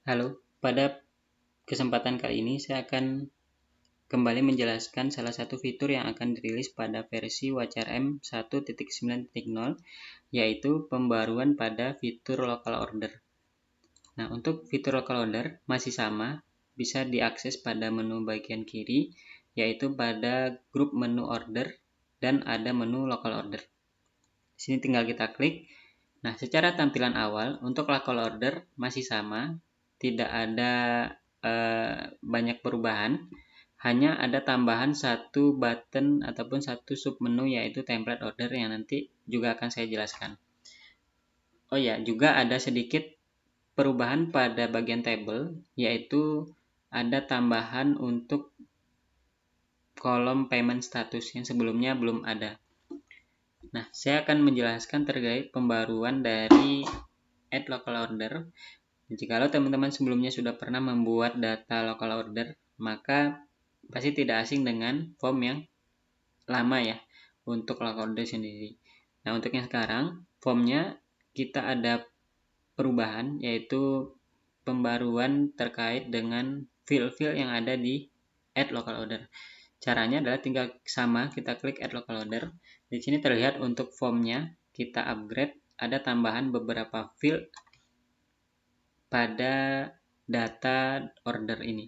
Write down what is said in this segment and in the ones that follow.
Halo, pada kesempatan kali ini saya akan kembali menjelaskan salah satu fitur yang akan dirilis pada versi WatchRM 1.9.0, yaitu pembaruan pada fitur local order. Nah, untuk fitur local order masih sama, bisa diakses pada menu bagian kiri, yaitu pada grup menu order dan ada menu local order. Di sini tinggal kita klik. Nah, secara tampilan awal untuk local order masih sama, tidak ada banyak perubahan, hanya ada tambahan satu button ataupun satu sub menu, yaitu template order, yang nanti juga akan saya jelaskan. Oh ya, juga ada sedikit perubahan pada bagian table, yaitu ada tambahan untuk kolom payment status yang sebelumnya belum ada. Nah, saya akan menjelaskan terkait pembaruan dari add local order. Jikalau teman-teman sebelumnya sudah pernah membuat data local order, maka pasti tidak asing dengan form yang lama ya untuk local order sendiri. Nah, untuk yang sekarang, formnya kita ada perubahan, yaitu pembaruan terkait dengan field-field yang ada di add local order. Caranya adalah tinggal sama, kita klik add local order. Di sini terlihat untuk formnya kita upgrade, ada tambahan beberapa field pada data order ini.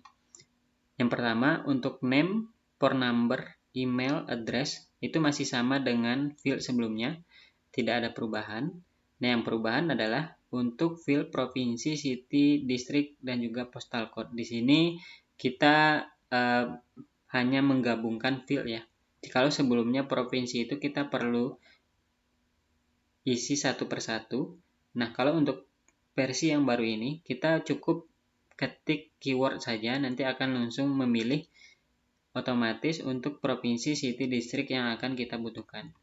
Yang pertama, untuk name, phone number, email, address, itu masih sama dengan field sebelumnya, tidak ada perubahan. Nah, yang perubahan adalah untuk field provinsi, city, district, dan juga postal code. Di sini kita hanya menggabungkan field ya. Kalau sebelumnya provinsi itu kita perlu isi satu persatu. Nah, kalau untuk versi yang baru ini, kita cukup ketik keyword saja, nanti akan langsung memilih otomatis untuk provinsi, city, district yang akan kita butuhkan.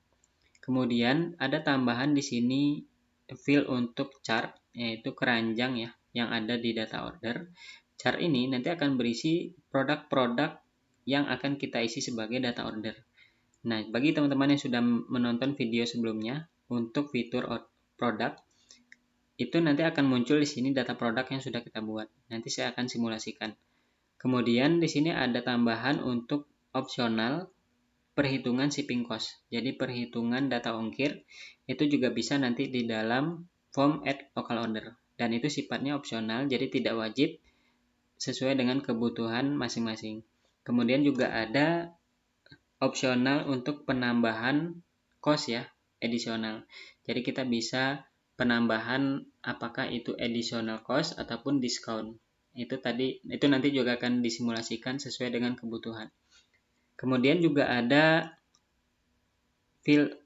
Kemudian ada tambahan di sini field untuk chart, yaitu keranjang ya, yang ada di data order. Chart ini nanti akan berisi produk-produk yang akan kita isi sebagai data order. Nah, bagi teman-teman yang sudah menonton video sebelumnya, untuk fitur produk, itu nanti akan muncul di sini data produk yang sudah kita buat. Nanti saya akan simulasikan. Kemudian di sini ada tambahan untuk opsional perhitungan shipping cost. Jadi perhitungan data ongkir itu juga bisa nanti di dalam form add local order. Dan itu sifatnya opsional, jadi tidak wajib, sesuai dengan kebutuhan masing-masing. Kemudian juga ada opsional untuk penambahan cost ya, additional. Jadi kita bisa penambahan apakah itu additional cost ataupun discount. Itu nanti juga akan disimulasikan sesuai dengan kebutuhan. Kemudian juga ada field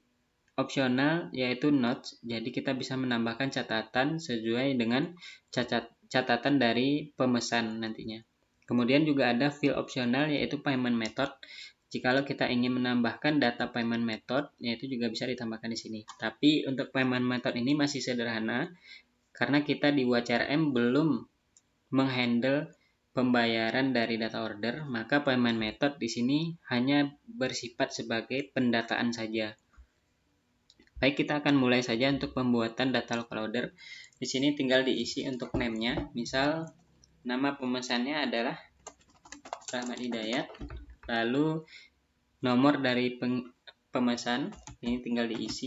opsional, yaitu notes. Jadi kita bisa menambahkan catatan sesuai dengan catatan dari pemesan nantinya. Kemudian juga ada field opsional, yaitu payment method. Jikalau kita ingin menambahkan data payment method, yaitu juga bisa ditambahkan di sini. Tapi untuk payment method ini masih sederhana, karena kita di WatchRM belum menghandle pembayaran dari data order, maka payment method di sini hanya bersifat sebagai pendataan saja. Baik, kita akan mulai saja untuk pembuatan data local order. Di sini tinggal diisi untuk name-nya. Misal nama pemesannya adalah Rahmat Hidayat. Lalu nomor dari pemesan ini tinggal diisi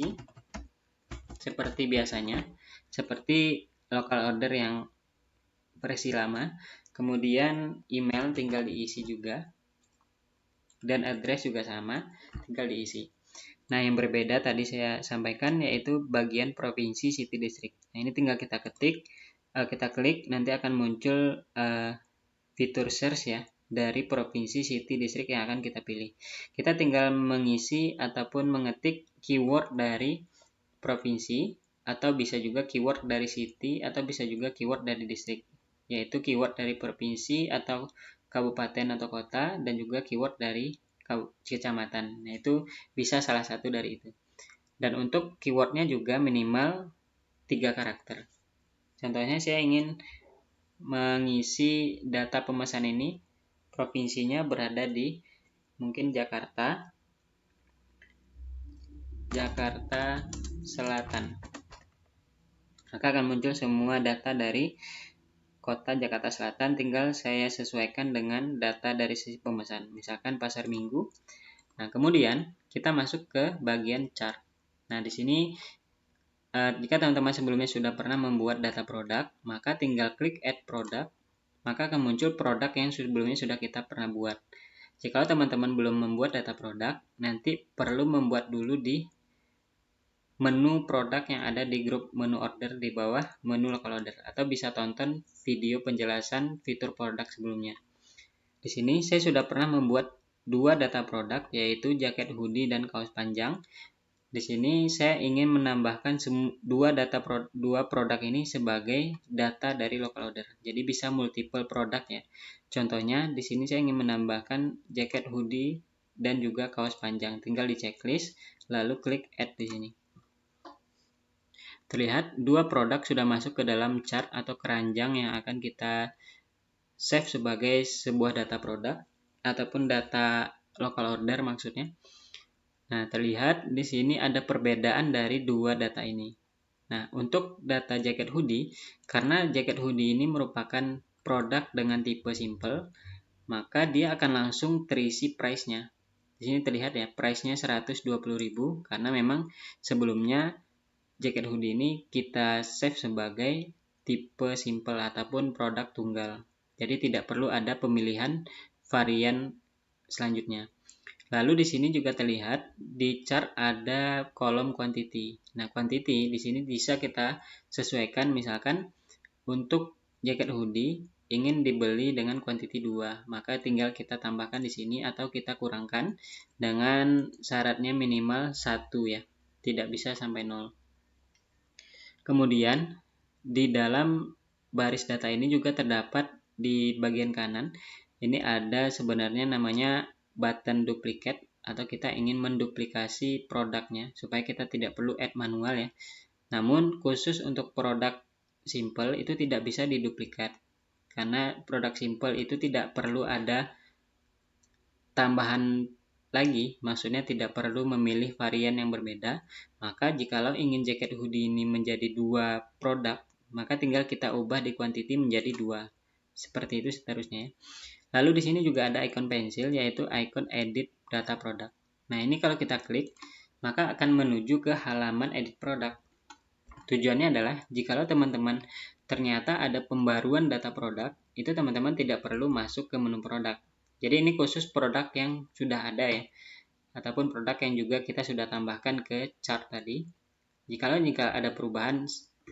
seperti biasanya, seperti local order yang versi lama. Kemudian email tinggal diisi juga, dan address juga sama, tinggal diisi. Nah, yang berbeda tadi saya sampaikan yaitu bagian provinsi, city, district. Nah, ini tinggal kita ketik, kita klik, nanti akan muncul fitur search ya, dari provinsi, city, district yang akan kita pilih. Kita tinggal mengisi ataupun mengetik keyword dari provinsi, atau bisa juga keyword dari city, atau bisa juga keyword dari district, yaitu keyword dari provinsi atau kabupaten atau kota, dan juga keyword dari kecamatan. Nah, itu bisa salah satu dari itu. Dan untuk keywordnya juga minimal 3 karakter. Contohnya saya ingin mengisi data pemesan ini, provinsinya berada di mungkin Jakarta Selatan. Maka akan muncul semua data dari kota Jakarta Selatan, tinggal saya sesuaikan dengan data dari sisi pemesan, misalkan pasar Minggu. Nah, kemudian kita masuk ke bagian chart. Nah, di sini jika teman-teman sebelumnya sudah pernah membuat data produk, maka tinggal klik add product, maka akan muncul produk yang sebelumnya sudah kita pernah buat. Jika teman-teman belum membuat data produk, nanti perlu membuat dulu di menu produk yang ada di grup menu order di bawah menu local order, atau bisa tonton video penjelasan fitur produk sebelumnya. Di sini saya sudah pernah membuat dua data produk, yaitu jaket hoodie dan kaos panjang. Di sini saya ingin menambahkan dua produk ini sebagai data dari local order. Jadi bisa multiple produk ya. Contohnya di sini saya ingin menambahkan jaket hoodie dan juga kaos panjang. Tinggal di checklist lalu klik add di sini. Terlihat dua produk sudah masuk ke dalam chart atau keranjang yang akan kita save sebagai sebuah data produk ataupun data local order maksudnya. Nah, terlihat di sini ada perbedaan dari dua data ini. Nah, untuk data jaket hoodie, karena jaket hoodie ini merupakan produk dengan tipe simple, maka dia akan langsung terisi price-nya. Di sini terlihat ya, price-nya 120.000 karena memang sebelumnya jaket hoodie ini kita save sebagai tipe simple ataupun produk tunggal. Jadi tidak perlu ada pemilihan varian selanjutnya. Lalu di sini juga terlihat di chart ada kolom quantity. Nah, quantity di sini bisa kita sesuaikan, misalkan untuk jaket hoodie ingin dibeli dengan quantity 2, maka tinggal kita tambahkan di sini atau kita kurangkan dengan syaratnya minimal 1 ya. Tidak bisa sampai 0. Kemudian di dalam baris data ini juga terdapat di bagian kanan, ini ada sebenarnya namanya button duplicate, atau kita ingin menduplikasi produknya supaya kita tidak perlu add manual ya. Namun khusus untuk produk simple itu tidak bisa diduplikat, karena produk simple itu tidak perlu ada tambahan lagi, maksudnya tidak perlu memilih varian yang berbeda. Maka jikalau ingin jaket hoodie ini menjadi dua produk, maka tinggal kita ubah di quantity menjadi 2. Seperti itu seterusnya. Lalu di sini juga ada icon pensil, yaitu icon edit data produk. Nah, ini kalau kita klik, maka akan menuju ke halaman edit produk. Tujuannya adalah jikalau teman-teman ternyata ada pembaruan data produk, itu teman-teman tidak perlu masuk ke menu produk. Jadi ini khusus produk yang sudah ada ya, ataupun produk yang juga kita sudah tambahkan ke chart tadi. Jika ada perubahan,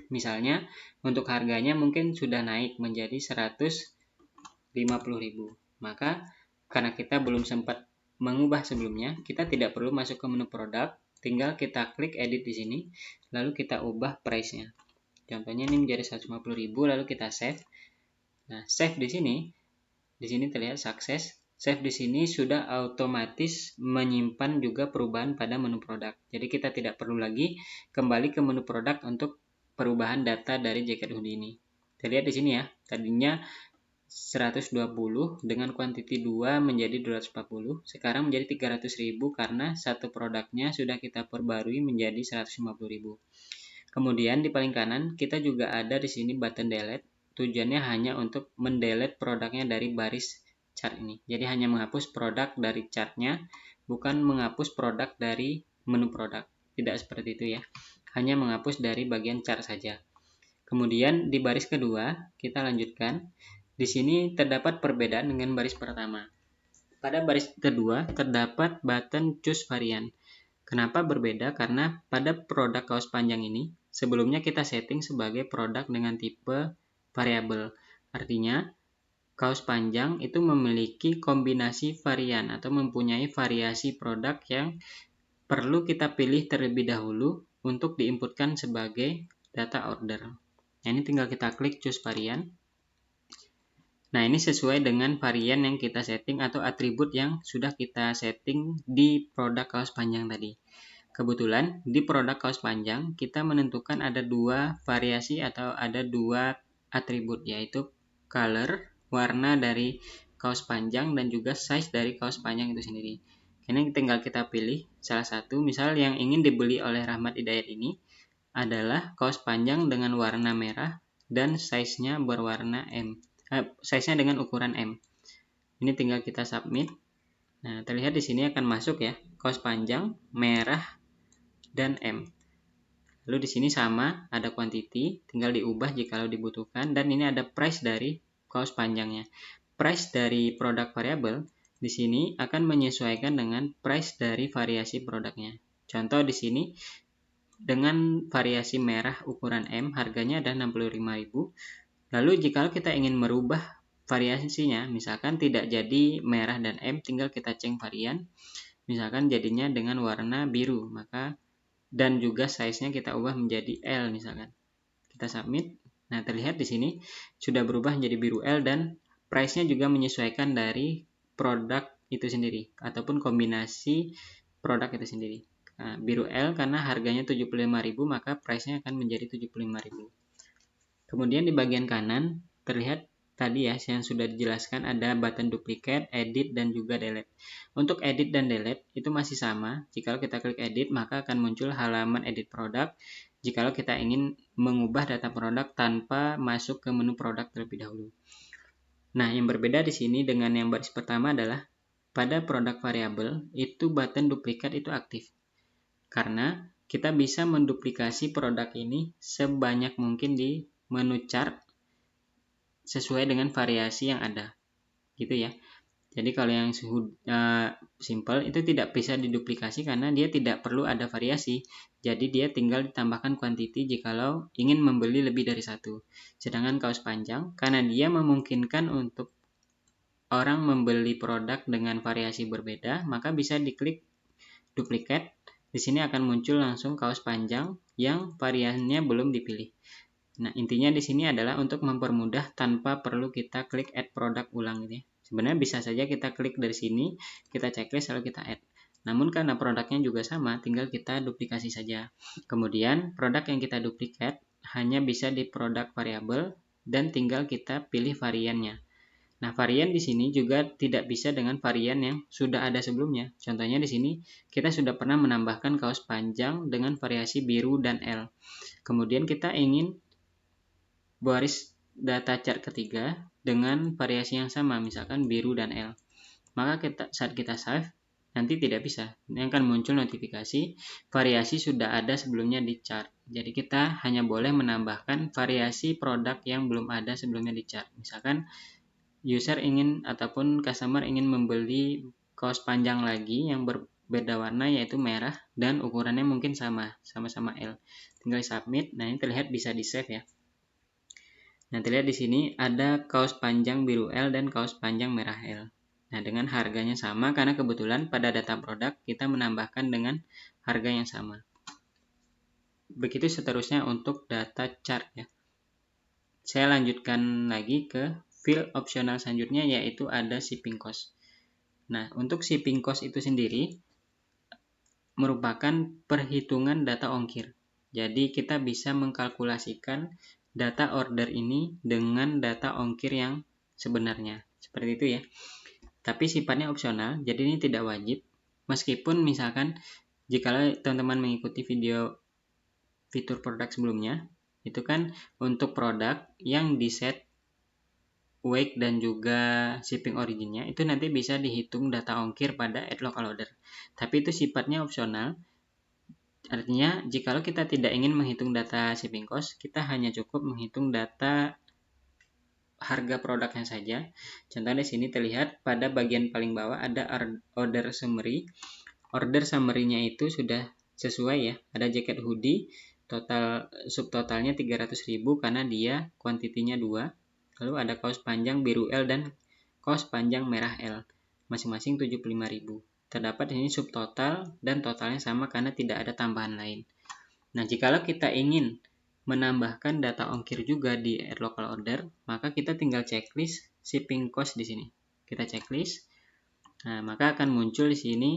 misalnya untuk harganya mungkin sudah naik menjadi 150.000, maka karena kita belum sempat mengubah sebelumnya, kita tidak perlu masuk ke menu produk, tinggal kita klik edit di sini, lalu kita ubah price-nya. Contohnya ini menjadi 150.000, lalu kita save. Nah, save di sini terlihat sukses. Save di sini sudah otomatis menyimpan juga perubahan pada menu produk. Jadi kita tidak perlu lagi kembali ke menu produk untuk perubahan data dari jaket hoodie ini. Terlihat di sini ya, tadinya 120 dengan quantity 2 menjadi 240, sekarang menjadi 300.000 karena satu produknya sudah kita perbarui menjadi 150.000. Kemudian di paling kanan kita juga ada di sini button delete. Tujuannya hanya untuk mendelete produknya dari baris chart ini. Jadi hanya menghapus produk dari chartnya, bukan menghapus produk dari menu produk. Tidak seperti itu ya. Hanya menghapus dari bagian chart saja. Kemudian di baris kedua kita lanjutkan. Di sini terdapat perbedaan dengan baris pertama. Pada baris kedua terdapat button choose varian. Kenapa berbeda? Karena pada produk kaos panjang ini sebelumnya kita setting sebagai produk dengan tipe variabel. Artinya kaos panjang itu memiliki kombinasi varian atau mempunyai variasi produk yang perlu kita pilih terlebih dahulu untuk diinputkan sebagai data order. Nah, ini tinggal kita klik choose varian. Nah, ini sesuai dengan varian yang kita setting atau atribut yang sudah kita setting di produk kaos panjang tadi. Kebetulan di produk kaos panjang kita menentukan ada dua variasi atau ada dua atribut, yaitu color, warna dari kaos panjang, dan juga size dari kaos panjang itu sendiri. Ini tinggal kita pilih salah satu. Misal yang ingin dibeli oleh Rahmat Hidayat ini adalah kaos panjang dengan warna merah dan size-nya berwarna M. Size-nya dengan ukuran M. Ini tinggal kita submit. Nah, terlihat di sini akan masuk ya, kaos panjang, merah, dan M. Lalu di sini sama, ada quantity, tinggal diubah jika dibutuhkan, dan ini ada price dari kaos panjangnya. Price dari produk variable di sini akan menyesuaikan dengan price dari variasi produknya. Contoh di sini dengan variasi merah ukuran M harganya ada 65.000. Lalu jika kita ingin merubah variasinya, misalkan tidak jadi merah dan M, tinggal kita change varian. Misalkan jadinya dengan warna biru, maka dan juga size-nya kita ubah menjadi L misalkan. Kita submit. Nah, terlihat di sini sudah berubah menjadi biru L dan price-nya juga menyesuaikan dari produk itu sendiri ataupun kombinasi produk itu sendiri. Nah, biru L karena harganya 75.000 maka price-nya akan menjadi 75.000. Kemudian di bagian kanan terlihat tadi ya yang sudah dijelaskan ada button duplicate, edit, dan juga delete. Untuk edit dan delete itu masih sama. Jika kita klik edit maka akan muncul halaman edit produk. Jika kita ingin mengubah data produk tanpa masuk ke menu produk terlebih dahulu. Nah, yang berbeda di sini dengan yang baris pertama adalah pada produk variabel itu button duplicate itu aktif. Karena kita bisa menduplikasi produk ini sebanyak mungkin di menu chart sesuai dengan variasi yang ada gitu ya. Jadi kalau yang simple itu tidak bisa diduplikasi karena dia tidak perlu ada variasi. Jadi dia tinggal ditambahkan quantity jikalau ingin membeli lebih dari satu. Sedangkan kaos panjang karena dia memungkinkan untuk orang membeli produk dengan variasi berbeda, maka bisa diklik duplicate. Di sini akan muncul langsung kaos panjang yang variannya belum dipilih. Nah, intinya di sini adalah untuk mempermudah tanpa perlu kita klik add produk ulang gitu ya. Sebenarnya bisa saja kita klik dari sini, kita checklist lalu kita add. Namun karena produknya juga sama, tinggal kita duplikasi saja. Kemudian produk yang kita duplicate hanya bisa di produk variable dan tinggal kita pilih variannya. Nah, varian di sini juga tidak bisa dengan varian yang sudah ada sebelumnya. Contohnya di sini kita sudah pernah menambahkan kaos panjang dengan variasi biru dan L. Kemudian kita ingin baris data chart ketiga dengan variasi yang sama, misalkan biru dan L. Maka saat kita save, nanti tidak bisa. Ini akan muncul notifikasi variasi sudah ada sebelumnya di chart. Jadi kita hanya boleh menambahkan variasi produk yang belum ada sebelumnya di chart. Misalkan user ingin ataupun customer ingin membeli kaos panjang lagi yang berbeda warna yaitu merah dan ukurannya mungkin sama-sama L. Tinggal submit. Nah, ini terlihat bisa di save ya. Nah, terlihat di sini ada kaos panjang biru L dan kaos panjang merah L. Nah, dengan harganya sama karena kebetulan pada data produk kita menambahkan dengan harga yang sama. Begitu seterusnya untuk data chart ya. Saya lanjutkan lagi ke field opsional selanjutnya yaitu ada shipping cost. Nah, untuk shipping cost itu sendiri merupakan perhitungan data ongkir. Jadi kita bisa mengkalkulasikan data order ini dengan data ongkir yang sebenarnya. Seperti itu ya. Tapi sifatnya opsional, jadi ini tidak wajib. Meskipun misalkan jika teman-teman mengikuti video fitur produk sebelumnya, itu kan untuk produk yang di-set weight dan juga shipping originnya itu nanti bisa dihitung data ongkir pada add local order. Tapi itu sifatnya opsional. Artinya jika kita tidak ingin menghitung data shipping cost, kita hanya cukup menghitung data harga produknya saja. Contoh di sini terlihat pada bagian paling bawah ada order summary. Order summary-nya itu sudah sesuai ya. Ada jaket hoodie, total subtotalnya 300.000 karena dia kuantitinya 2. Lalu ada kaos panjang biru L dan kaos panjang merah L, masing-masing 75.000. Terdapat di sini subtotal dan totalnya sama karena tidak ada tambahan lain. Nah, jikalau kita ingin menambahkan data ongkir juga di add local order, maka kita tinggal checklist shipping cost di sini. Kita checklist. Nah, maka akan muncul di sini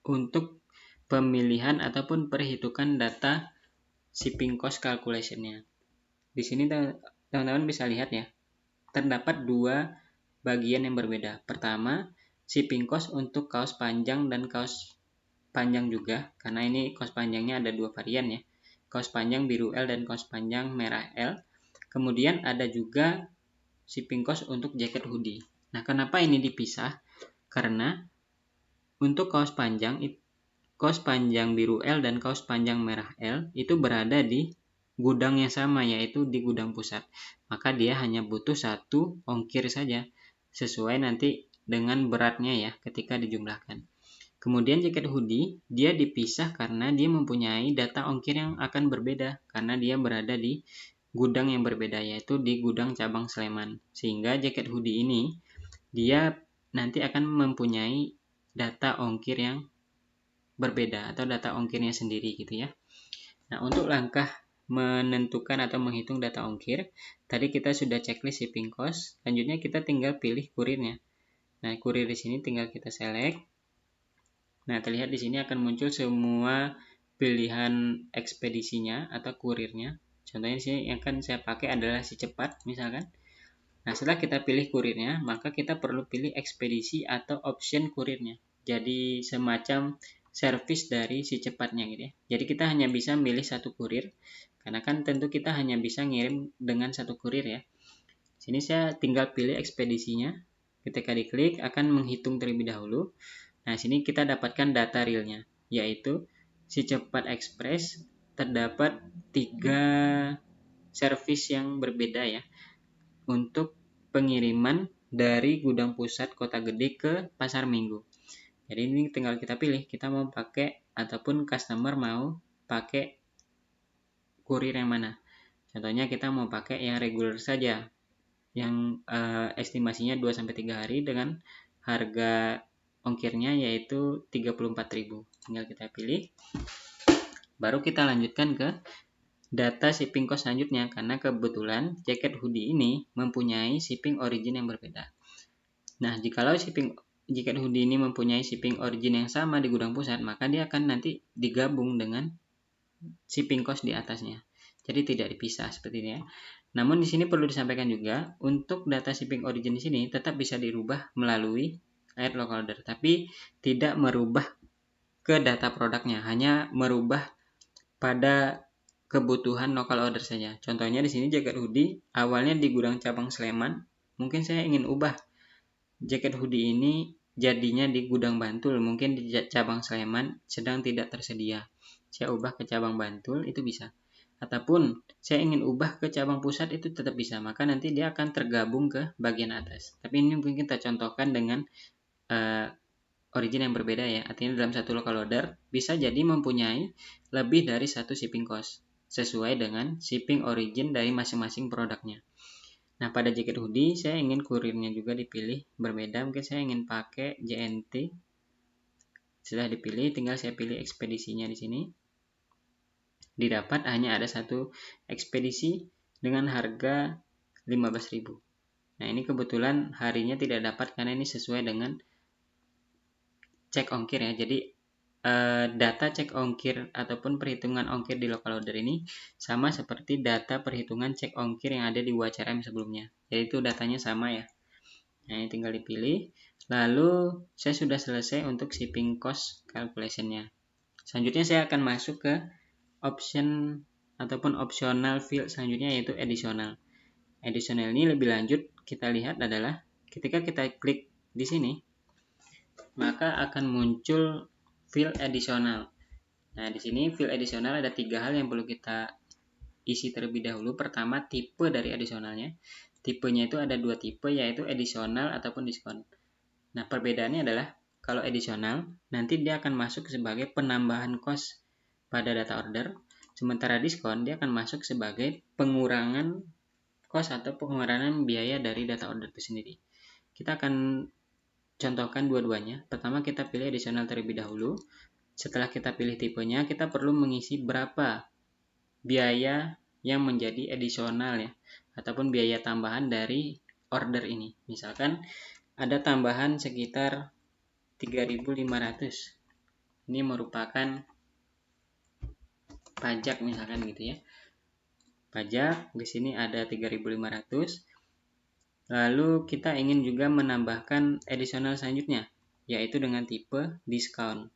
untuk pemilihan ataupun perhitungan data shipping cost calculation-nya. Di sini teman-teman bisa lihat ya, terdapat dua bagian yang berbeda. Pertama, shipping cost untuk kaos panjang dan kaos panjang juga, karena ini kaos panjangnya ada dua varian ya. kaos panjang biru L dan kaos panjang merah L. Kemudian ada juga shipping cost untuk jaket hoodie. Nah, kenapa ini dipisah? Karena untuk kaos panjang biru L dan kaos panjang merah L itu berada di gudang yang sama, yaitu di gudang pusat. Maka dia hanya butuh satu ongkir saja, sesuai nanti dengan beratnya ya ketika dijumlahkan. Kemudian jaket hoodie, dia dipisah karena dia mempunyai data ongkir yang akan berbeda, karena dia berada di gudang yang berbeda, yaitu di gudang cabang Sleman. Sehingga jaket hoodie ini, dia nanti akan mempunyai data ongkir yang berbeda, atau data ongkirnya sendiri gitu ya. Nah, untuk langkah menentukan atau menghitung data ongkir, tadi kita sudah checklist shipping cost, selanjutnya kita tinggal pilih kurirnya. Nah, kurir di sini tinggal kita select. Nah, terlihat di sini akan muncul semua pilihan ekspedisinya atau kurirnya. Contohnya di sini yang akan saya pakai adalah si cepat misalkan. Nah, setelah kita pilih kurirnya, maka kita perlu pilih ekspedisi atau option kurirnya. Jadi semacam service dari si cepatnya gitu ya. Jadi kita hanya bisa milih satu kurir, karena kan tentu kita hanya bisa ngirim dengan satu kurir ya. Sini saya tinggal pilih ekspedisinya. Ketika diklik akan menghitung terlebih dahulu. Nah, sini kita dapatkan data realnya, yaitu si cepat ekspres terdapat 3 service yang berbeda ya untuk pengiriman dari gudang pusat Kota Gede ke Pasar Minggu. Jadi ini tinggal kita pilih, kita mau pakai ataupun customer mau pakai kurir yang mana. Contohnya kita mau pakai yang reguler saja, yang estimasinya 2-3 hari dengan harga ongkirnya yaitu 34.000. Tinggal kita pilih. Baru kita lanjutkan ke data shipping cost selanjutnya, karena kebetulan jaket hoodie ini mempunyai shipping origin yang berbeda. Nah, jikalau jaket hoodie ini mempunyai shipping origin yang sama di gudang pusat, maka dia akan nanti digabung dengan shipping cost di atasnya. Jadi tidak dipisah seperti ini ya. Namun di sini perlu disampaikan juga, untuk data shipping origin di sini tetap bisa dirubah melalui add local order, tapi tidak merubah ke data produknya, hanya merubah pada kebutuhan local order saja. Contohnya di sini jaket hoodie awalnya di gudang cabang Sleman, mungkin saya ingin ubah jaket hoodie ini jadinya di gudang Bantul, mungkin di cabang Sleman sedang tidak tersedia. Saya ubah ke cabang Bantul, itu bisa. Ataupun saya ingin ubah ke cabang pusat, itu tetap bisa. Maka nanti dia akan tergabung ke bagian atas. Tapi ini mungkin kita contohkan dengan origin yang berbeda ya. Artinya dalam satu local order bisa jadi mempunyai lebih dari satu shipping cost sesuai dengan shipping origin dari masing-masing produknya. Nah, pada jaket hoodie saya ingin kurirnya juga dipilih berbeda. Mungkin saya ingin pakai JNT. Setelah dipilih, tinggal saya pilih ekspedisinya di sini. Didapat hanya ada satu ekspedisi dengan harga 15.000. Nah, ini kebetulan harinya tidak dapat karena ini sesuai dengan cek ongkir ya. Jadi data cek ongkir ataupun perhitungan ongkir di local order ini sama seperti data perhitungan cek ongkir yang ada di WCRM sebelumnya. Jadi itu datanya sama ya. Nah, ini tinggal dipilih. Lalu saya sudah selesai untuk shipping cost calculation-nya. Selanjutnya saya akan masuk ke option ataupun optional field selanjutnya, yaitu additional. Additional ini lebih lanjut kita lihat adalah ketika kita klik di sini, maka akan muncul field additional. Nah, di sini field additional ada 3 hal yang perlu kita isi terlebih dahulu. Pertama, tipe dari additionalnya. Tipenya itu ada 2 tipe, yaitu additional ataupun diskon. Nah, perbedaannya adalah kalau additional nanti dia akan masuk sebagai penambahan cost pada data order, sementara diskon dia akan masuk sebagai pengurangan cost atau pengurangan biaya dari data order itu sendiri. Kita akan contohkan dua-duanya. Pertama, kita pilih additional terlebih dahulu. Setelah kita pilih tipenya, kita perlu mengisi berapa biaya yang menjadi additional ya, ataupun biaya tambahan dari order ini. Misalkan ada tambahan sekitar 3.500. Ini merupakan pajak misalkan gitu ya. Pajak di sini ada 3.500. Lalu kita ingin juga menambahkan additional selanjutnya, yaitu dengan tipe discount.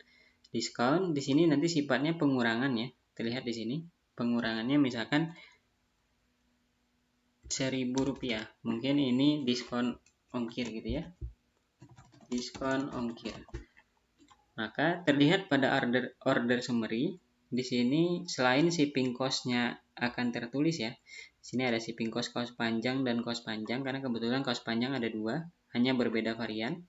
Diskon di sini nanti sifatnya pengurangan ya. Terlihat di sini, pengurangannya misalkan Rp1.000, mungkin ini diskon ongkir gitu ya, diskon ongkir. Maka terlihat pada order summary di sini selain shipping cost-nya akan tertulis ya. Di sini ada shipping cost panjang dan cost panjang, karena kebetulan cost panjang ada dua, hanya berbeda varian.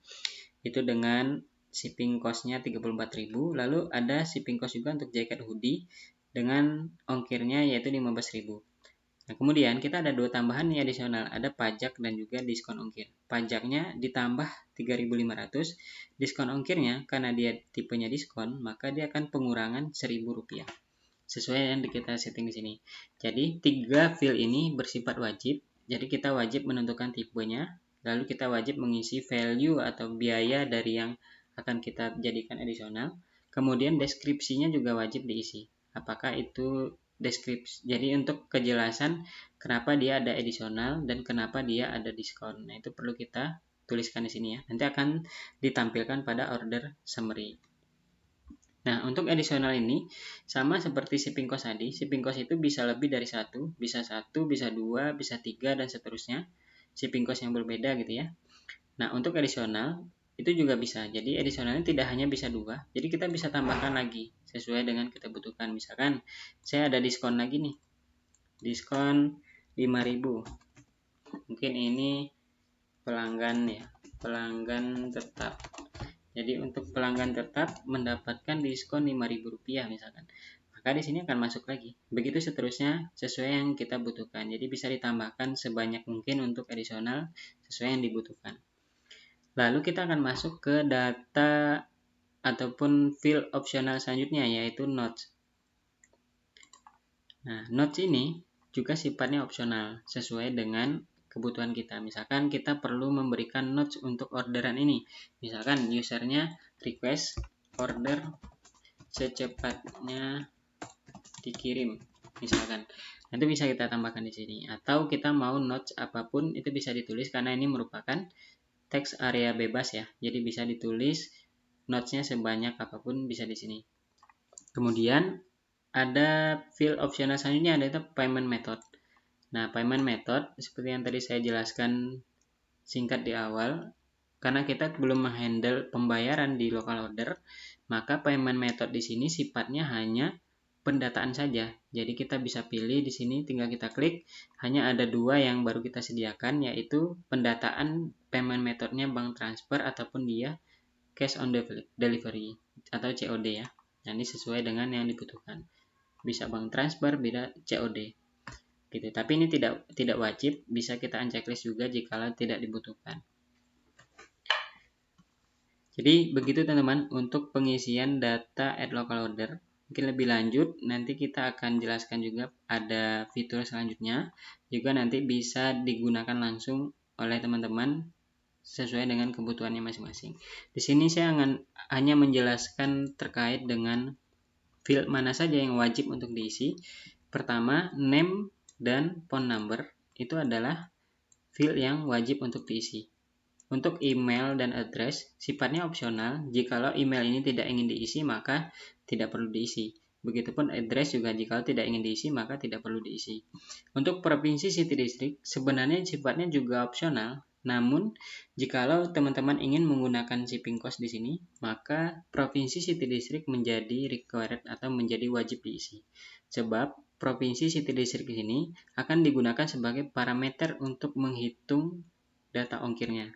Itu dengan shipping cost-nya 34.000, lalu ada shipping cost juga untuk jaket hoodie dengan ongkirnya yaitu 15.000. Nah, kemudian kita ada dua tambahan nih adisional, ada pajak dan juga diskon ongkir. Pajaknya ditambah 3.500, diskon ongkirnya karena dia tipenya diskon, maka dia akan pengurangan Rp1.000. Sesuai yang kita setting di sini. Jadi, 3 field ini bersifat wajib. Jadi, kita wajib menentukan tipenya, lalu kita wajib mengisi value atau biaya dari yang akan kita jadikan adisional. Kemudian deskripsinya juga wajib diisi. Apakah itu deskripsi. Jadi untuk kejelasan kenapa dia ada additional dan kenapa dia ada diskon. Nah, itu perlu kita tuliskan di sini ya. Nanti akan ditampilkan pada order summary. Nah, untuk additional ini sama seperti shipping cost tadi. Shipping cost itu bisa lebih dari satu, bisa 2, bisa 3 dan seterusnya. Shipping cost yang berbeda gitu ya. Nah, untuk additional itu juga bisa. Jadi additionalnya tidak hanya bisa 2, jadi kita bisa tambahkan lagi sesuai dengan kita butuhkan. Misalkan saya ada diskon lagi nih, diskon 5.000. Mungkin ini pelanggan ya, pelanggan tetap. Jadi untuk pelanggan tetap mendapatkan diskon Rp5.000 misalkan. Maka di sini akan masuk lagi. Begitu seterusnya sesuai yang kita butuhkan. Jadi bisa ditambahkan sebanyak mungkin untuk additional sesuai yang dibutuhkan. Lalu kita akan masuk ke data ataupun field opsional selanjutnya, yaitu notes. Nah, notes ini juga sifatnya opsional sesuai dengan kebutuhan kita. Misalkan kita perlu memberikan notes untuk orderan ini. Misalkan usernya request order secepatnya dikirim. Misalkan nanti bisa kita tambahkan di sini. Atau kita mau notes apapun itu bisa ditulis karena ini merupakan teks area bebas ya, jadi bisa ditulis notes-nya sebanyak apapun bisa di sini. Kemudian ada field optional selanjutnya, ada payment method. Nah, payment method seperti yang tadi saya jelaskan singkat di awal, karena kita belum menghandle pembayaran di local order, maka payment method di sini sifatnya hanya pendataan saja. Jadi kita bisa pilih di sini, tinggal kita klik. Hanya ada dua yang baru kita sediakan, yaitu pendataan payment methodnya bank transfer ataupun dia cash on delivery atau COD ya. Nah, ini sesuai dengan yang dibutuhkan. Bisa bank transfer, bisa COD. Gitu. Tapi ini tidak wajib, bisa kita unchecklist juga jika tidak dibutuhkan. Jadi begitu teman-teman untuk pengisian data at local order. Mungkin lebih lanjut, nanti kita akan jelaskan juga ada fitur selanjutnya. Juga nanti bisa digunakan langsung oleh teman-teman sesuai dengan kebutuhannya masing-masing. Di sini saya hanya menjelaskan terkait dengan field mana saja yang wajib untuk diisi. Pertama, name dan phone number itu adalah field yang wajib untuk diisi. Untuk email dan address sifatnya opsional. Jikalau email ini tidak ingin diisi, maka tidak perlu diisi. Begitupun address juga jikalau tidak ingin diisi, maka tidak perlu diisi. Untuk provinsi, city, district sebenarnya sifatnya juga opsional. Namun, jikalau teman-teman ingin menggunakan shipping cost di sini, maka provinsi, city, district menjadi required atau menjadi wajib diisi. Sebab provinsi, city, district di sini akan digunakan sebagai parameter untuk menghitung data ongkirnya.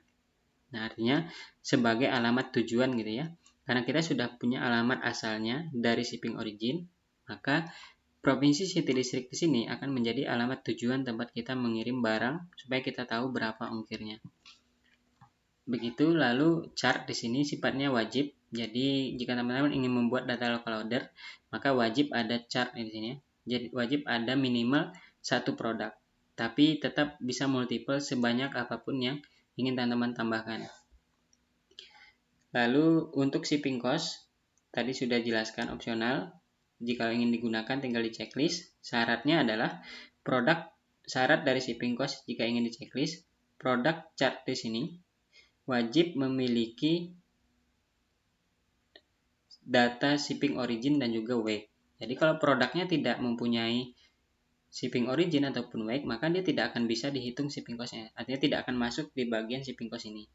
Nah, artinya sebagai alamat tujuan gitu ya. Karena kita sudah punya alamat asalnya dari shipping origin, maka provinsi, city, district di sini akan menjadi alamat tujuan tempat kita mengirim barang supaya kita tahu berapa ongkirnya. Begitu, lalu chart di sini sifatnya wajib. Jadi jika teman-teman ingin membuat data local order, maka wajib ada chart di sini. Jadi wajib ada minimal satu produk. Tapi tetap bisa multiple sebanyak apapun yang ingin teman-teman tambahkan. Lalu untuk shipping cost tadi sudah jelaskan opsional. Jika ingin digunakan tinggal di checklist. Syaratnya adalah syarat dari shipping cost jika ingin di checklist, produk chart di sini wajib memiliki data shipping origin dan juga weight. Jadi kalau produknya tidak mempunyai shipping origin ataupun WAG, maka dia tidak akan bisa dihitung shipping cost-nya. Artinya tidak akan masuk di bagian shipping cost ini.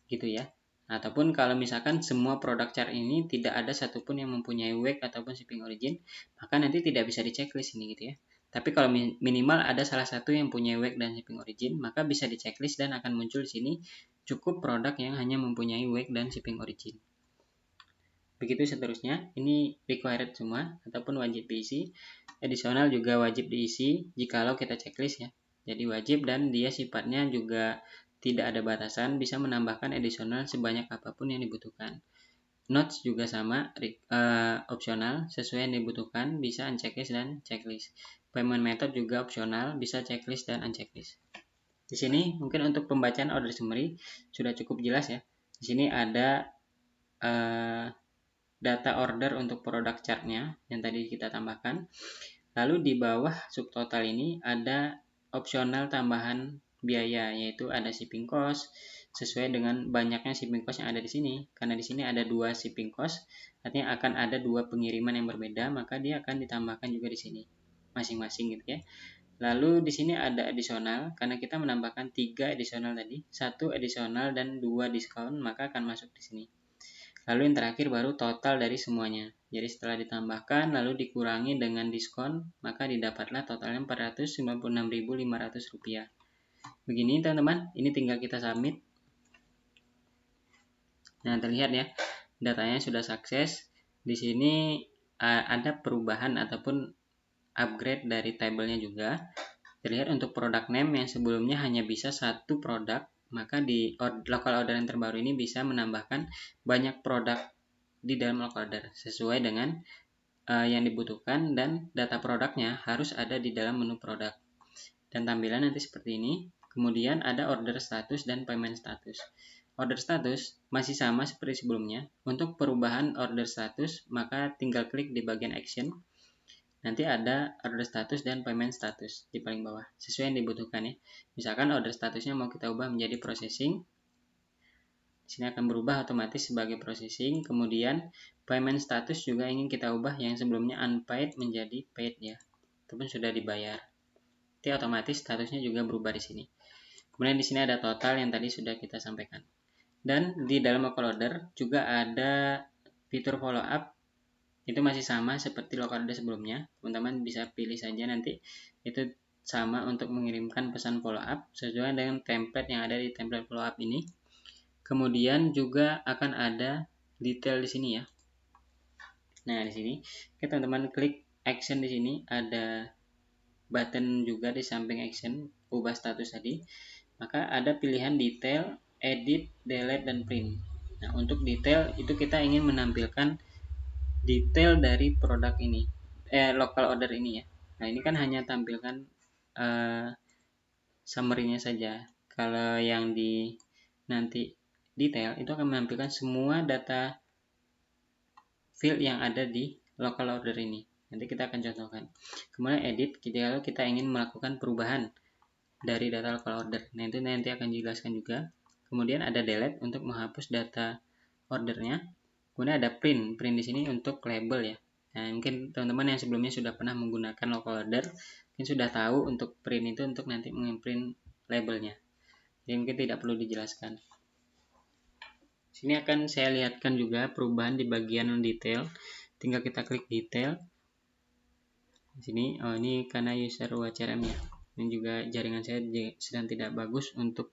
Gitu ya. Ataupun kalau misalkan semua produk chart ini tidak ada satupun yang mempunyai WAG ataupun shipping origin, maka nanti tidak bisa di checklist ini gitu ya. Tapi kalau minimal ada salah satu yang punya WAG dan shipping origin, maka bisa di checklist dan akan muncul di sini cukup produk yang hanya mempunyai WAG dan shipping origin. Begitu seterusnya, ini required semua ataupun wajib diisi. Additional juga wajib diisi jikalau kita checklist ya. Jadi wajib dan dia sifatnya juga tidak ada batasan, bisa menambahkan additional sebanyak apapun yang dibutuhkan. Notes juga sama, opsional, sesuai yang dibutuhkan, bisa unchecklist dan checklist. Payment method juga opsional, bisa checklist dan unchecklist. Di sini mungkin untuk pembacaan order summary sudah cukup jelas ya. Di sini ada data order untuk produk chartnya yang tadi kita tambahkan. Lalu di bawah subtotal ini ada opsional tambahan biaya, yaitu ada shipping cost sesuai dengan banyaknya shipping cost yang ada di sini. Karena di sini ada 2 shipping cost, artinya akan ada 2 pengiriman yang berbeda, maka dia akan ditambahkan juga di sini masing-masing gitu ya. Lalu di sini ada additional, karena kita menambahkan 3 additional tadi, 1 additional dan 2 diskon, maka akan masuk di sini. Lalu yang terakhir baru total dari semuanya. Jadi setelah ditambahkan lalu dikurangi dengan diskon, maka didapatlah totalnya Rp496.500. Begini teman-teman, ini tinggal kita submit. Nah, terlihat ya, datanya sudah sukses. Di sini ada perubahan ataupun upgrade dari tabelnya juga. Terlihat untuk produk name yang sebelumnya hanya bisa satu produk, maka di local order yang terbaru ini bisa menambahkan banyak produk di dalam local order sesuai dengan yang dibutuhkan, dan data produknya harus ada di dalam menu produk. Dan tampilan nanti seperti ini. Kemudian ada order status dan payment status. Order status masih sama seperti sebelumnya. Untuk perubahan order status, maka tinggal klik di bagian action. Nanti ada order status dan payment status di paling bawah, sesuai yang dibutuhkan ya. Misalkan order statusnya mau kita ubah menjadi processing, di sini akan berubah otomatis sebagai processing. Kemudian payment status juga ingin kita ubah yang sebelumnya unpaid menjadi paid ya, ataupun sudah dibayar. Jadi otomatis statusnya juga berubah di sini. Kemudian di sini ada total yang tadi sudah kita sampaikan. Dan di dalam local order juga ada fitur follow up. Itu masih sama seperti local order sebelumnya. Teman-teman bisa pilih saja nanti. Itu sama untuk mengirimkan pesan follow up sesuai dengan template yang ada di template follow up ini. Kemudian juga akan ada detail di sini ya. Nah, di sini teman-teman klik action, di sini ada button juga di samping action ubah status tadi. Maka ada pilihan detail, edit, delete, dan print. Nah, untuk detail itu kita ingin menampilkan detail dari produk ini, local order ini ya. Nah, ini kan hanya tampilkan summary-nya saja. Kalau yang di nanti detail itu akan menampilkan semua data field yang ada di local order ini. Nanti kita akan contohkan. Kemudian edit, kalau kita ingin melakukan perubahan dari data local order. Nah, itu nanti akan dijelaskan juga. Kemudian ada delete untuk menghapus data ordernya. Kemudian ada print. Print di sini untuk label ya. Nah, mungkin teman-teman yang sebelumnya sudah pernah menggunakan local order, mungkin sudah tahu untuk print itu untuk nanti mengimprint labelnya. Jadi mungkin tidak perlu dijelaskan. Sini akan saya lihatkan juga perubahan di bagian detail. Tinggal kita klik detail. Di sini, ini karena user WCRM ya. Dan juga jaringan saya sedang tidak bagus untuk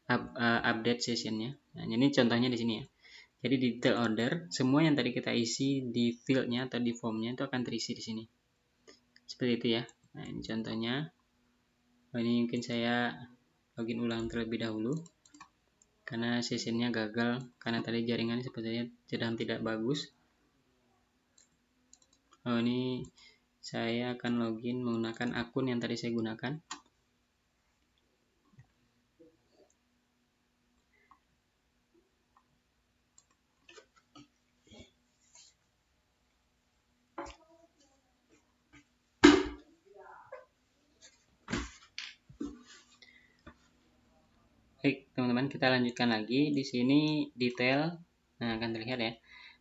update sessionnya. Nah, ini contohnya di sini ya. Jadi di detail order, semua yang tadi kita isi di fieldnya atau di formnya itu akan terisi di sini. Seperti itu ya. Nah, ini contohnya. Ini mungkin saya login ulang terlebih dahulu karena sessionnya gagal karena tadi jaringan sepertinya sedang tidak bagus. Ini saya akan login menggunakan akun yang tadi saya gunakan. Baik, teman-teman, kita lanjutkan lagi. Di sini detail Nah, akan terlihat ya.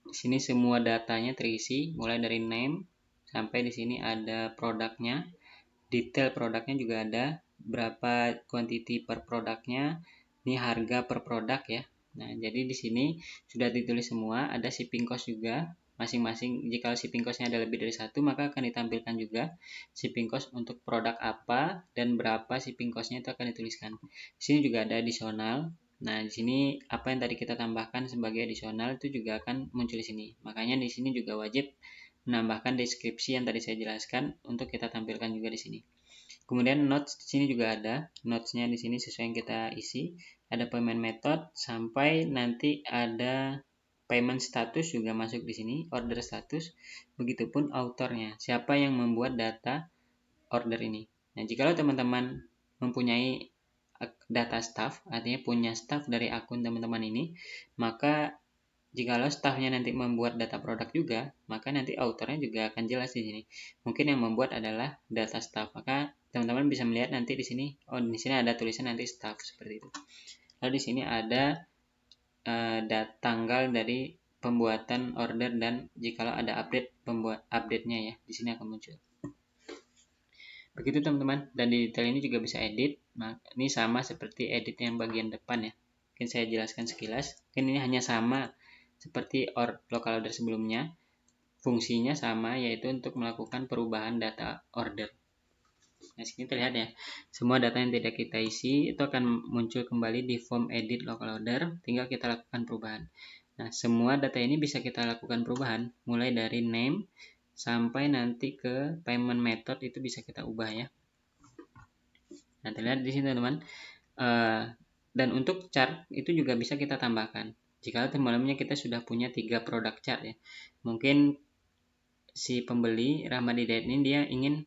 Di sini semua datanya terisi, mulai dari name sampai di sini ada produknya, detail produknya juga ada, berapa quantity per produknya, ini harga per produk ya. Nah, jadi di sini sudah ditulis semua, ada shipping cost juga. Masing-masing jika shipping cost-nya ada lebih dari satu, maka akan ditampilkan juga shipping cost untuk produk apa dan berapa shipping cost-nya itu akan dituliskan. Di sini juga ada additional. Nah, di sini apa yang tadi kita tambahkan sebagai additional itu juga akan muncul di sini. Makanya di sini juga wajib menambahkan deskripsi yang tadi saya jelaskan untuk kita tampilkan juga di sini. Kemudian notes di sini juga ada. Notes-nya di sini sesuai yang kita isi. Ada payment method sampai nanti ada payment status juga masuk di sini, order status. Begitupun authornya, siapa yang membuat data order ini. Nah, jika teman-teman mempunyai data staff, artinya punya staff dari akun teman-teman ini, maka jikalau staffnya nanti membuat data produk juga, maka nanti autornya juga akan jelas di sini. Mungkin yang membuat adalah data staff, maka teman-teman bisa melihat nanti di sini, oh di sini ada tulisan nanti staff seperti itu. Lalu di sini ada tanggal dari pembuatan order dan jikalau ada update-nya ya, di sini akan muncul. Begitu teman-teman, dan di detail ini juga bisa edit. Nah, ini sama seperti edit yang bagian depan ya. Mungkin saya jelaskan sekilas. Mungkin ini hanya sama seperti local order sebelumnya. Fungsinya sama, yaitu untuk melakukan perubahan data order. Nah, sini terlihat ya, semua data yang tidak kita isi itu akan muncul kembali di form edit local order, tinggal kita lakukan perubahan. Nah, semua data ini bisa kita lakukan perubahan, mulai dari name sampai nanti ke payment method itu bisa kita ubah ya. Nah, terlihat di sini teman-teman. Dan untuk chart itu juga bisa kita tambahkan. Jika teman-temannya kita sudah punya 3 produk chart ya. Mungkin si pembeli Rahmadi Diet ini dia ingin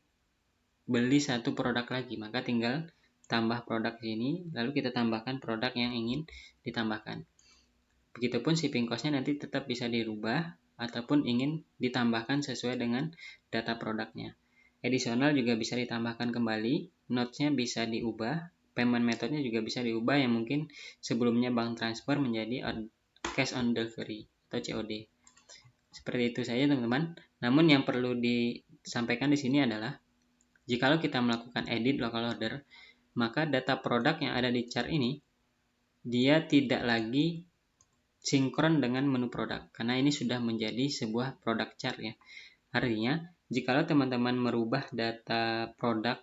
beli satu produk lagi, maka tinggal tambah produk sini, lalu kita tambahkan produk yang ingin ditambahkan. Begitupun shipping cost-nya nanti tetap bisa dirubah ataupun ingin ditambahkan sesuai dengan data produknya. Additional juga bisa ditambahkan kembali, notes-nya bisa diubah, payment method-nya juga bisa diubah yang mungkin sebelumnya bank transfer menjadi cash on delivery atau COD. Seperti itu saja teman-teman. Namun yang perlu disampaikan di sini adalah jikalau kita melakukan edit local order, maka data produk yang ada di chart ini dia tidak lagi sinkron dengan menu produk, karena ini sudah menjadi sebuah produk chart ya. Artinya, jikalau teman-teman merubah data produk,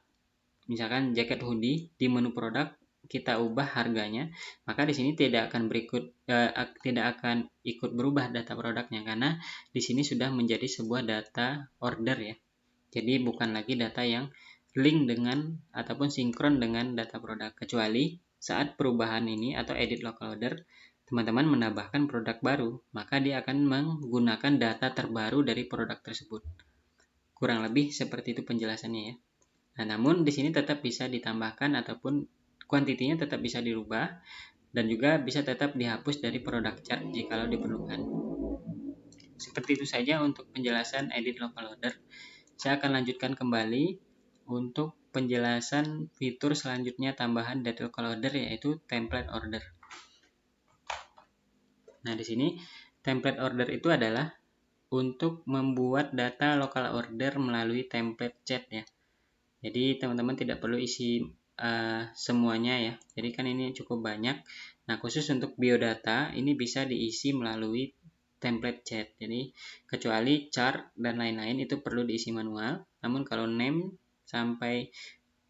misalkan jaket hoodie di menu produk, kita ubah harganya, maka di sini tidak akan ikut berubah data produknya, karena di sini sudah menjadi sebuah data order ya. Jadi bukan lagi data yang link dengan ataupun sinkron dengan data produk, kecuali saat perubahan ini atau edit local order teman-teman menambahkan produk baru, maka dia akan menggunakan data terbaru dari produk tersebut. Kurang lebih seperti itu penjelasannya ya. Nah, namun di sini tetap bisa ditambahkan ataupun kuantitinya tetap bisa dirubah dan juga bisa tetap dihapus dari produk chart jikalau diperlukan. Seperti itu saja untuk penjelasan edit local order. Saya akan lanjutkan kembali untuk penjelasan fitur selanjutnya tambahan data local order, yaitu template order. Nah, di sini template order itu adalah untuk membuat data local order melalui template chat ya. Jadi teman-teman tidak perlu isi semuanya ya. Jadi kan ini cukup banyak. Nah, khusus untuk biodata ini bisa diisi melalui template chat. Jadi kecuali chart dan lain-lain itu perlu diisi manual. Namun kalau name sampai